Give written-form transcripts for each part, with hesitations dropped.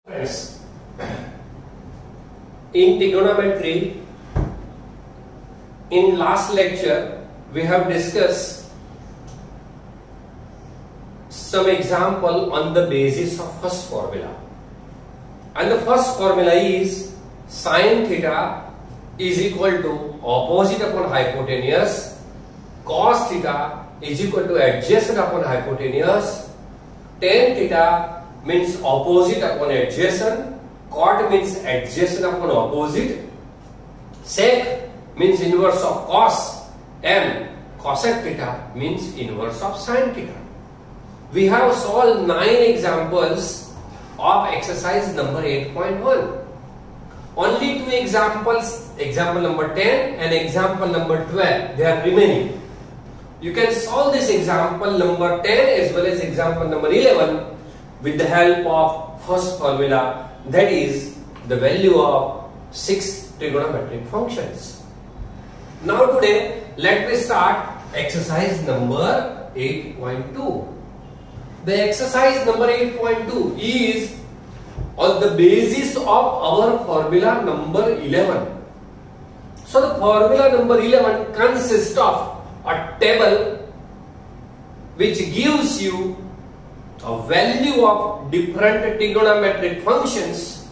Friends, in trigonometry, in last lecture we have discussed some example on the basis of first formula, and the first formula is sin theta is equal to opposite upon hypotenuse, cos theta is equal to adjacent upon hypotenuse, tan theta means opposite upon adjacent, cot means adjacent upon opposite, sec means inverse of cos, and cosec theta means inverse of sin theta. We have solved 9 examples of exercise number 8.1. Only 2 examples, example number 10 and example number 12, they are remaining. You can solve this example number 10 as well as example number 11 with the help of first formula, that is the value of 6 trigonometric functions. Now today let me start exercise number 8.2. The exercise number 8.2 is on the basis of our formula number 11. So the formula number 11 consists of a table which gives you a value of different trigonometric functions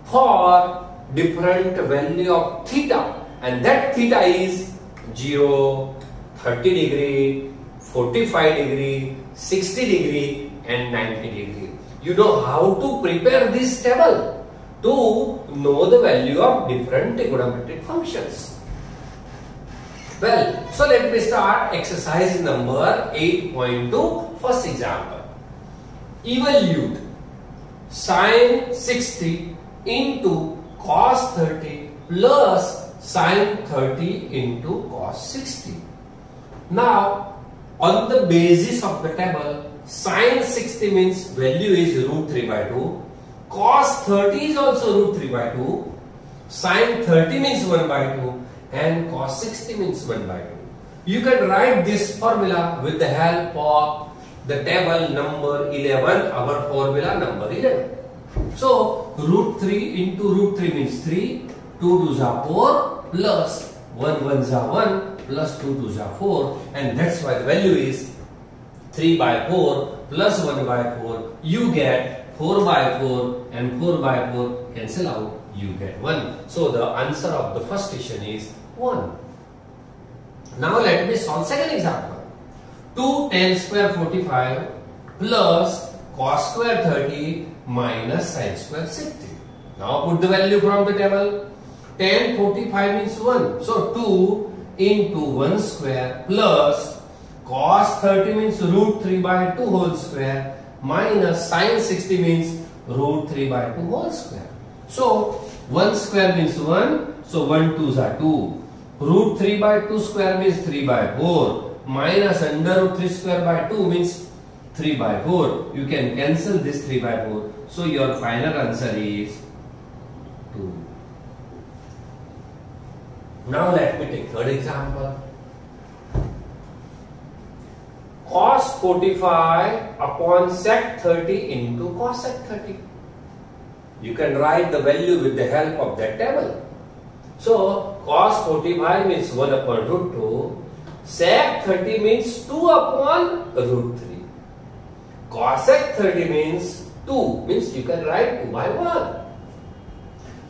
for different value of theta, and that theta is 0, 30 degree, 45 degree, 60 degree and 90 degree. You know how to prepare this table to know the value of different trigonometric functions. Well, so let me start exercise number 8.2. First example. Evaluate sin 60 into cos 30 plus sin 30 into cos 60. Now, on the basis of the table, sin 60 means value is root 3 by 2, cos 30 is also root 3 by 2, sin 30 means 1 by 2 and cos 60 means 1 by 2. You can write this formula with the help of the table number 11, our formula number 11. So, root 3 into root 3 means 3, 2 2s are 4 plus 1 1s are 1 plus 2 2s are 4, and that's why the value is 3 by 4 plus 1 by 4. You get 4 by 4 and 4 by 4 cancel out, you get 1. So, the answer of the first question is 1. Now, let me solve second example. 2 tan square 45 plus cos square 30 minus sin square 60. Now put the value from the table. Tan 45 means 1. So 2 into 1 square plus cos 30 means root 3 by 2 whole square minus sin 60 means root 3 by 2 whole square. So 1 square means 1. So 1 2s are 2. Root 3 by 2 square means 3 by 4. Minus under root 3 square by 2 means 3 by 4. You can cancel this 3 by 4. So your final answer is 2. Now let me take third example. Cos 45 upon sec 30 into cosec 30. You can write the value with the help of that table. So cos 45 means 1 upon root 2. Sec 30 means 2 upon root 3. Cosec 30 means 2, means you can write 2 by 1.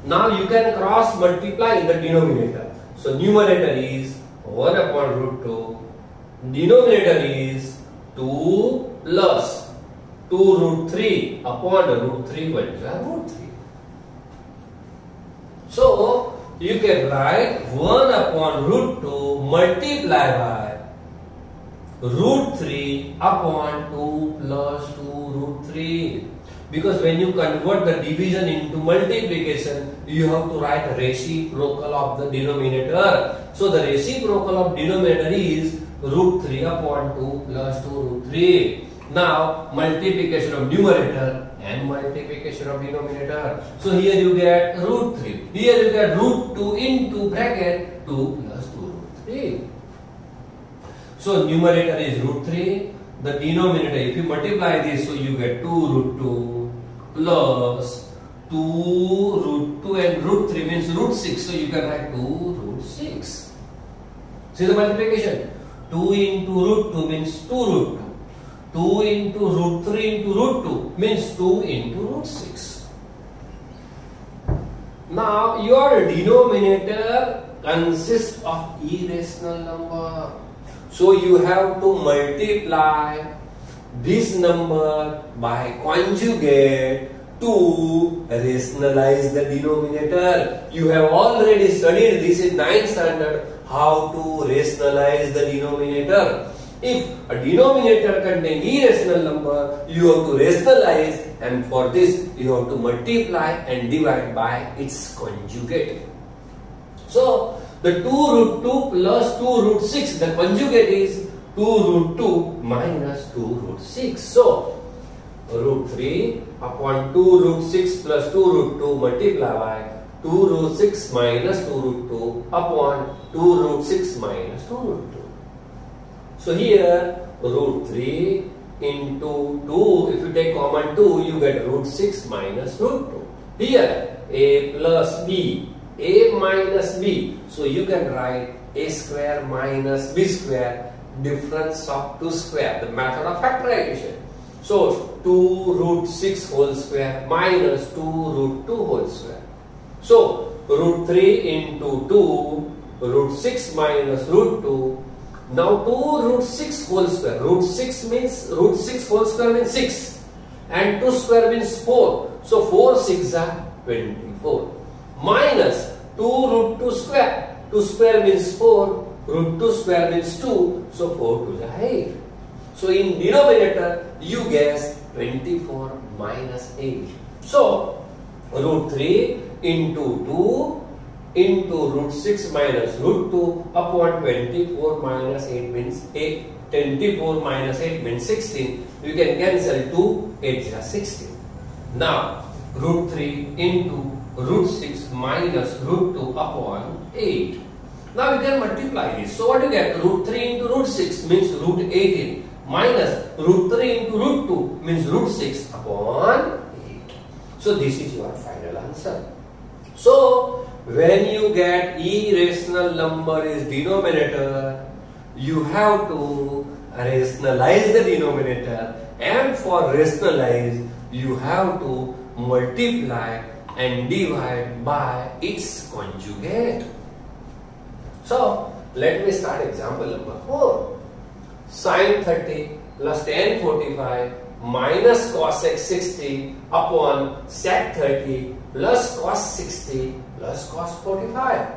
Now you can cross multiply in the denominator. So numerator is 1 upon root 2. Denominator is 2 plus 2 root 3 upon root 3, what is root 3. So you can write 1 upon root 2 multiply by root 3 upon 2 plus 2 root 3. Because when you convert the division into multiplication, you have to write reciprocal of the denominator. So the reciprocal of denominator is root 3 upon 2 plus 2 root 3. Now multiplication of numerator and multiplication of denominator. So here you get root 3. Here you get root 2 into bracket 2 plus 2 root 3. So numerator is root 3. The denominator, if you multiply this, so you get 2 root 2 plus 2 root 2 and root 3 means root 6. So you can write 2 root 6. See the multiplication. 2 into root 2 means 2 root 2. 2 into root 3 into root 2 means 2 into root 6. Now your denominator consists of irrational number. So you have to multiply this number by conjugate to rationalize the denominator. You have already studied this in 9th standard, how to rationalize the denominator. If a denominator contains irrational number, you have to rationalize, and for this you have to multiply and divide by its conjugate. So the 2 root 2 plus 2 root 6, the conjugate is 2 root 2 minus 2 root 6. So root 3 upon 2 root 6 plus 2 root 2 multiply by 2 root 6 minus 2 root 2 upon 2 root 6 minus 2 root 2. So here root 3 into 2, if you take common 2, you get root 6 minus root 2. Here a plus b, a minus b. So you can write a square minus b square, difference of 2 square, the method of factorization. So 2 root 6 whole square minus 2 root 2 whole square. So root 3 into 2, root 6 minus root 2. Now 2 root 6 whole square. Root 6 whole square means 6. And 2 square means 4. So 4 6 are 24. Minus 2 root 2 square. 2 square means 4. Root 2 square means 2. So 4 2 are 8. So in denominator you guess 24 minus 8. So root 3 into 2 into root 6 minus root 2 upon 24 minus 8 means 8. 24 minus 8 means 16. You can cancel 2, 8 is 16. Now root 3 into root 6 minus root 2 upon 8. Now we can multiply this. So what you get? Root 3 into root 6 means root 18 minus root 3 into root 2 means root 6 upon 8. So this is your final answer. So when you get irrational number is denominator, you have to rationalize the denominator, and for rationalize you have to multiply and divide by its conjugate. So let me start example number 4. Sin 30 plus tan 45 minus cos x 60 upon sec 30 plus cos 60 plus cos 45.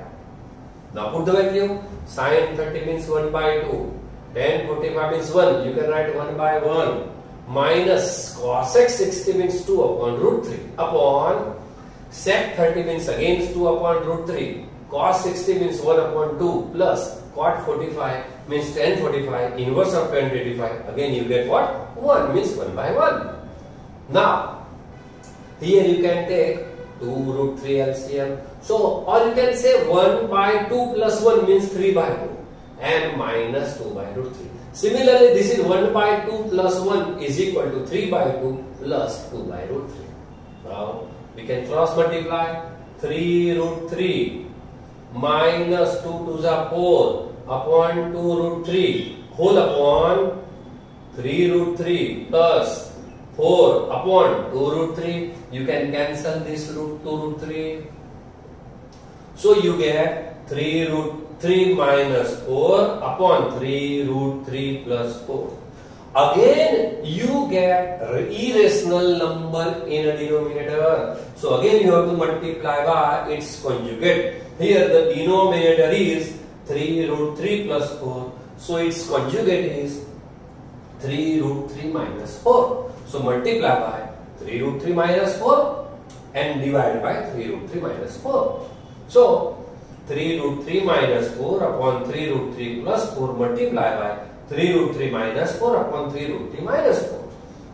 Now put the value. Sin 30 means 1 by 2. Tan 45 means 1. You can write 1 by 1. Minus cos x 60 means 2 upon root 3. Upon sec 30 means again 2 upon root 3. Cos 60 means 1 upon 2 plus cot 45 means tan 45. Inverse of tan 25. Again you get what? 1 means 1 by 1. Now here you can take 2 root 3 LCM. So, or you can say 1 by 2 plus 1 means 3 by 2 and minus 2 by root 3. Similarly, this is 1 by 2 plus 1 is equal to 3 by 2 plus 2 by root 3. Now, we can cross multiply 3 root 3 minus 2 to the 4 upon 2 root 3 whole upon 3 root 3 plus 4 upon 2 root 3. You can cancel this root 2 root 3. So you get 3 root 3 minus 4 upon 3 root 3 plus 4. Again you get irrational number in a denominator. So again you have to multiply by its conjugate. Here the denominator is 3 root 3 plus 4. So its conjugate is 3 root 3 minus 4. So multiply by 3 root 3 minus 4 and divide by 3 root 3 minus 4. So 3 root 3 minus 4 upon 3 root 3 plus 4 multiply by 3 root 3 minus 4 upon 3 root 3 minus 4.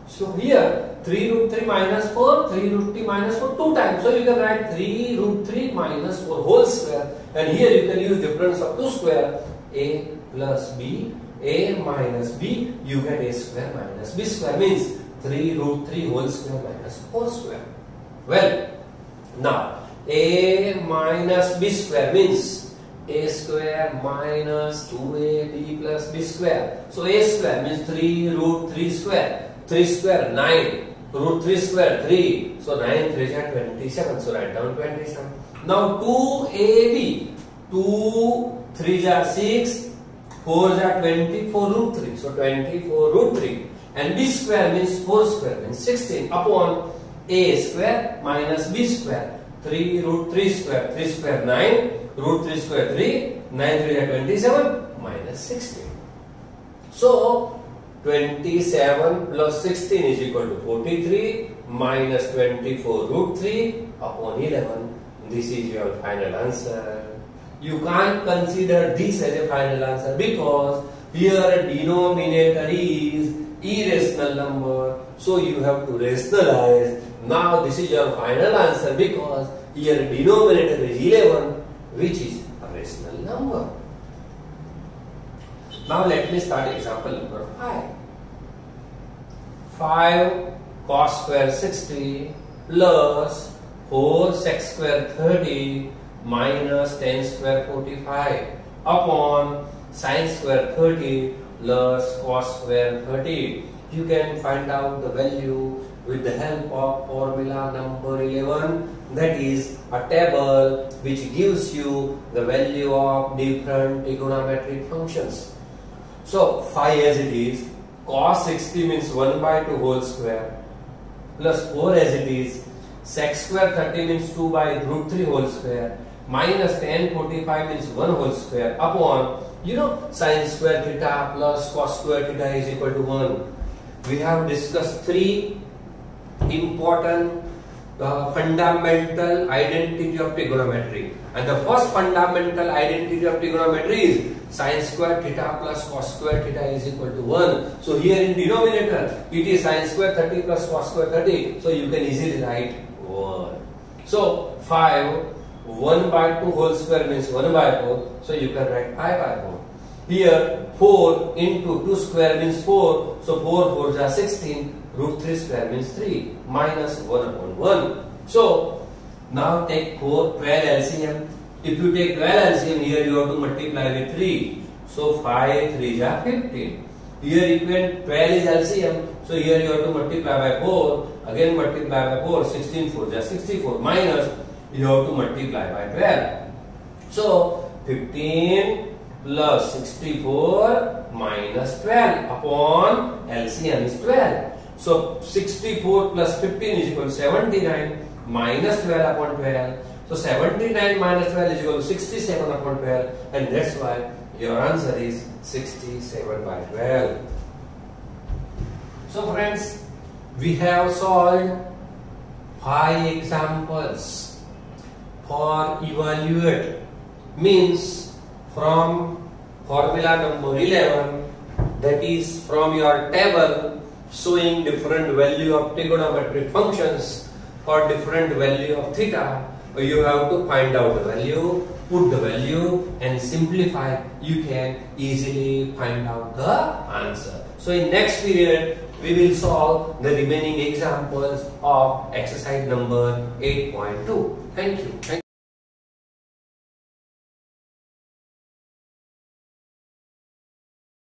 So here 3 root 3 minus 4, 3 root 3 minus 4 2 times. So you can write 3 root 3 minus 4 whole square, and here you can use difference of 2 square. A plus b, a minus b, you get a square minus b square means 3 root 3 whole square minus 4 square. Well, Now a minus b square means a square minus 2ab plus b square. So a square means 3 root 3 square. 3 square 9. Root 3 square 3. So 9 3 is 27. So write down 27. Now 2ab. 2 3 are 6. 4 are 24 root 3. So 24 root 3. And b square means 4 square means 16 upon a square minus b square. 3 root 3 square. 3 square 9. Root 3 square 3. 9 3 are 27 minus 16. So 27 plus 16 is equal to 43 minus 24 root 3 upon 11. This is your final answer. You can't consider this as a final answer because here denominator is irrational number. So you have to rationalize. Now this is your final answer because here denominator is 11, which is a rational number. Now let me start example number 5. 5 cos square 60 plus 4 sec square 30 minus 10 square 45 upon sin square 30 plus cos square 30. You can find out the value with the help of formula number 11, that is a table which gives you the value of different trigonometric functions. So 5 as it is, cos 60 means 1 by 2 whole square plus 4 as it is, sec square 30 means 2 by root 3 whole square minus tan 45 means 1 whole square upon, sin square theta plus cos square theta is equal to 1. We have discussed 3 important fundamental identity of trigonometry, and the first fundamental identity of trigonometry is sin square theta plus cos square theta is equal to 1. So here in denominator it is sin square 30 plus cos square 30, so you can easily write 1. So 5 1 by 2 whole square means 1 by 4, so you can write 5 by 4. Here 4 into 2 square means 4, so 4 4s are 16, root 3 square means 3 minus 1 upon 1. So now take 12 LCM. If you take 12 LCM, here you have to multiply with 3. So 5 3s are 15. Here equation 12 is LCM, so here you have to multiply by 4. Again multiply by 4. 16 4s are 64 minus you have to multiply by 12. So 15 plus 64 minus 12 upon LCM is 12. So 64 plus 15 is equal to 79 minus 12 upon 12. So 79 minus 12 is equal to 67 upon 12, and that's why your answer is 67 by 12. So friends, we have solved 5 examples for evaluate, means from formula number 11, that is from your table showing different value of trigonometric functions for different value of theta. You have to find out the value, put the value and simplify. You can easily find out the answer. So in next period we will solve the remaining examples of exercise number 8.2. Thank you.